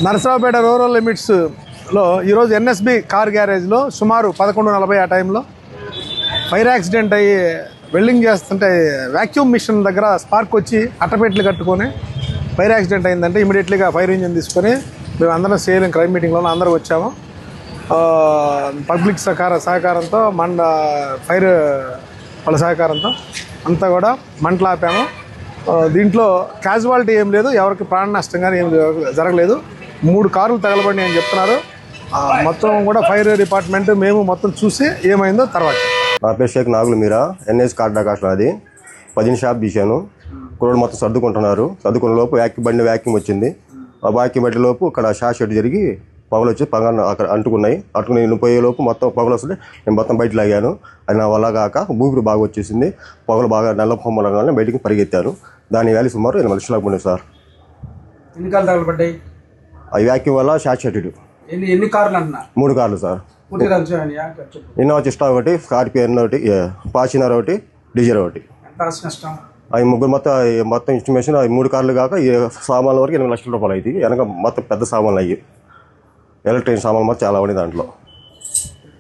Narasaraopet rural లిమిట్స్లో ఈరోజు NSB car గ్యారేజ్లో సుమారు 11:40 ఆ టైంలో ఫైర్ యాక్సిడెంట్ అయ్యి వెల్డింగ్ చేస్తుంటే వ్యాక్యూమ్ మిషన్ దగ్గర స్పార్క్ వచ్చి అట్టపెట్లు కట్టుకొని ఫైర్ యాక్సిడెంట్ అయిందంటే ఇమీడియట్లీగా ఫైర్ ఇంజిన్ తీసుకొని మేము అందరం సేలింగ్ క్రైమ్ మీటింగ్లో అందరూ వచ్చాము. పబ్లిక్ సహకారంతో ఫైర్ వాళ్ళ సహకారంతో అంతా కూడా మంటలు ఆపాము. దీంట్లో క్యాజువాలిటీ ఏం లేదు, ఎవరికి ప్రాణ నష్టం కానీ ఏం జరగలేదు. 3 కార్లు తగలబడి అని చెప్తున్నారు. మొత్తం కూడా ఫైర్ డిపార్ట్మెంట్ మేము మొత్తం చూసి ఏమైందో తర్వాత. నా పేరు షేక్ నాగులు మీరా, ఎన్ఎస్ కార్డా కాస్ట్లో అది 10 షాప్ తీశాను. కుర్రోడు మొత్తం సర్దుకున్న లోపు బండి వ్యాక్యూమ్ వచ్చింది. ఆ వ్యాక్యూమ్ పెట్టే లోపు ఇక్కడ షార్ట్ షెడ్ జరిగి పొగలు వచ్చి అక్కడ అంటుకుని పోయే లోపు మొత్తం పొగలు వస్తుంటే నేను మొత్తం బయట లాగాను. అది నా వల్ల కాక ఊపిరి బాగా వచ్చేసింది. పొగలు బాగా నల్ల పొమ్మలగానే బయటికి పరిగెత్తాను. దాని వ్యాల్యూ సుమారు 8 లక్షలకు పోయింది సార్. ఎన్ని కార్లు తగలబడ్డాయి? ఆ వ్యాక్యూమ్ వల్ల షార్ట్ షెడ్. ఎన్ని కార్లు అంటున్నా? 3 కార్లు సార్. ఇన్నోవా చిస్టా ఒకటి, స్కార్పియో ఒకటి, ఫార్చునర్ ఒకటి, డిజైర్ ఒకటి. అవి ముగ్గురు మొత్తం ఇన్స్టిమేషన్ 3 కార్లు కాక సామాన్ల వరకు 8 లక్షల రూపాయలు అయింది. వెనక మొత్తం పెద్ద సామాన్లు అయ్యి ఎలక్ట్రానిక్ సామాన్లు మొత్తం చాలా ఉన్నాయి దాంట్లో.